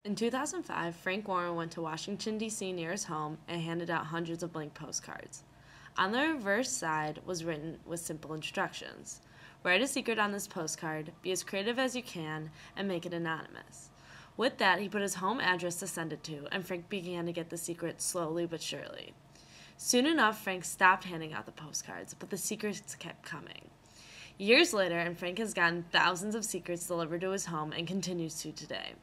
In 2005, Frank Warren went to Washington, D.C. near his home and handed out hundreds of blank postcards. On the reverse side was written with simple instructions. Write a secret on this postcard, be as creative as you can, and make it anonymous. With that, he put his home address to send it to, and Frank began to get the secret slowly but surely. Soon enough, Frank stopped handing out the postcards, but the secrets kept coming. Years later, and Frank has gotten thousands of secrets delivered to his home and continues to today.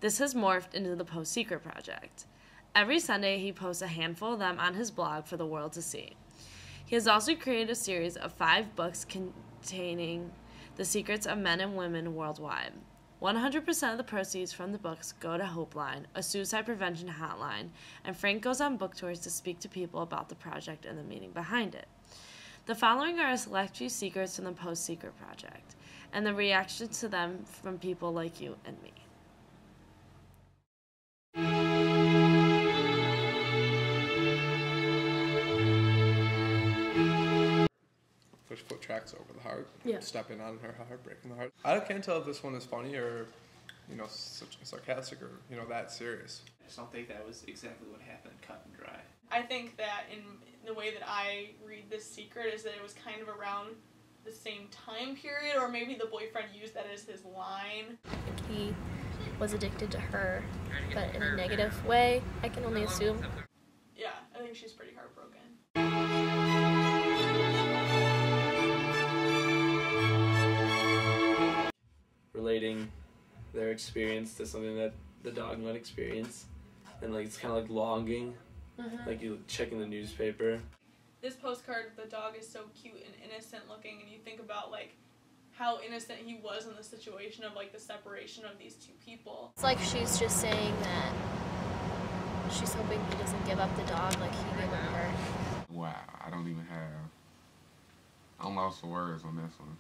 This has morphed into the PostSecret project. Every Sunday, he posts a handful of them on his blog for the world to see. He has also created a series of 5 books containing the secrets of men and women worldwide. 100% of the proceeds from the books go to Hopeline, a suicide prevention hotline, and Frank goes on book tours to speak to people about the project and the meaning behind it. The following are a select few secrets from the PostSecret project, and the reactions to them from people like you and me. Push foot tracks over the heart, Yeah. stepping on her heart, breaking the heart. I can't tell if this one is funny or, sarcastic or, that serious. I just don't think that was exactly what happened, cut and dry. I think that in the way that I read this secret is that it was kind of around the same time period, or maybe the boyfriend used that as his line. He was addicted to her, but in a negative way, I can only assume. Yeah, I think she's pretty heartbroken. Relating their experience to something that the dog might experience, and it's kind of like longing, like you checking the newspaper. This postcard, the dog is so cute and innocent looking, and you think about how innocent he was in the situation of the separation of these two people. It's like she's just saying that she's hoping he doesn't give up the dog like he gave up her. Wow, I'm lost for words on this one.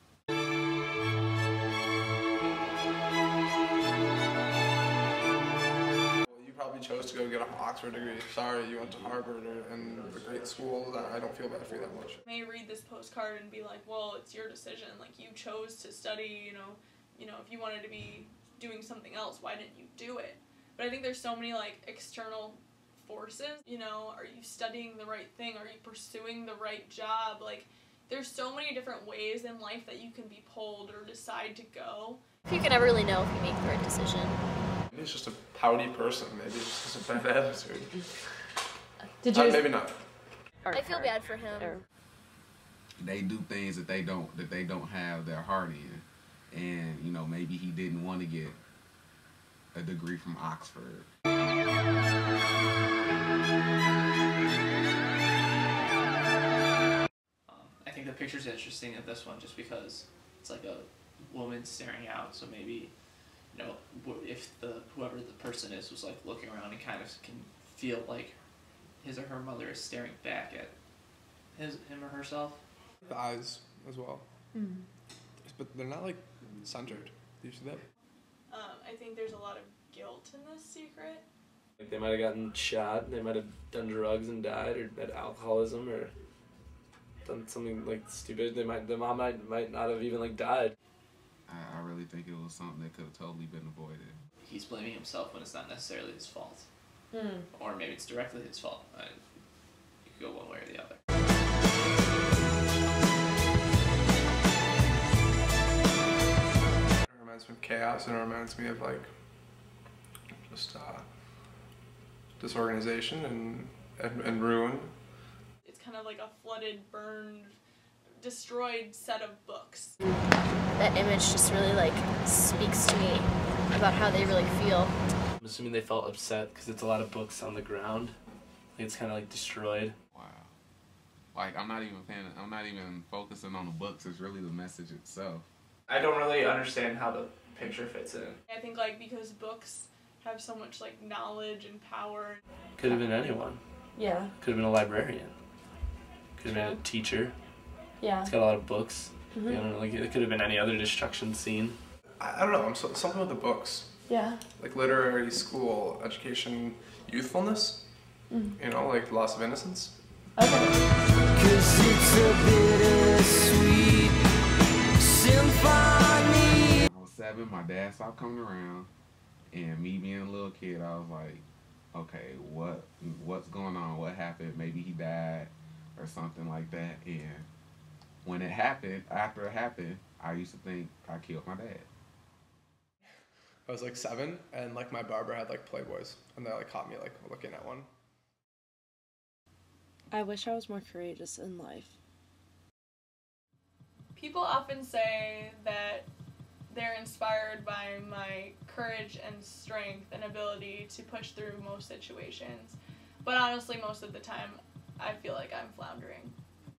You probably chose to go get an Oxford degree. Sorry, you went to Harvard and a great school. I don't feel bad for you that much. You may read this postcard and be like, well, it's your decision. You chose to study, if you wanted to be doing something else, why didn't you do it? But I think there's so many, external forces. Are you studying the right thing? Are you pursuing the right job? There's so many different ways in life that you can be pulled or decide to go. You can never really know if you make the right decision. Maybe he's just a pouty person. Maybe he's just a bad attitude. Did you? Maybe not. I feel bad for him. They do things that they don't have their heart in, and maybe he didn't want to get a degree from Oxford. I think the picture's interesting of this one just because it's like a woman staring out, so maybe if whoever the person is was looking around and kind of can feel like his or her mother is staring back at him or herself. The eyes as well. But they're not centered. Do you see that? I think there's a lot of guilt in this secret. They might have gotten shot, they might have done drugs and died, or had alcoholism, or done something stupid. The mom might not have even died. I really think it was something that could have totally been avoided. He's blaming himself when it's not necessarily his fault. Or maybe it's directly his fault. You could go one way or the other. It reminds me of chaos, and it reminds me of just disorganization and ruin. It's kind of like a flooded, burned, destroyed set of books. That image just really speaks to me about how they really feel. I'm assuming they felt upset because it's a lot of books on the ground. It's kind of destroyed. Wow. I'm not even focusing on the books. It's really the message itself. I don't really understand how the picture fits in. I think because books have so much knowledge and power. Could have been anyone. Yeah. Could have been a librarian. Could have been a teacher. Yeah. It's got a lot of books. It could have been any other destruction scene. I don't know. Something with the books. Yeah. Literary, school, education, youthfulness. Loss of innocence. Okay. 'Cause it's a bittersweet symphony. I was 7. My dad stopped coming around. And me being a little kid, I was like, okay, what's going on? What happened? Maybe he died or something like that. And when it happened, after it happened, I used to think I killed my dad. I was like 7, and like my barber had like Playboys, and they like caught me like looking at one. I wish I was more courageous in life. People often say that they're inspired by my courage and strength and ability to push through most situations. But honestly, most of the time, I feel like I'm floundering.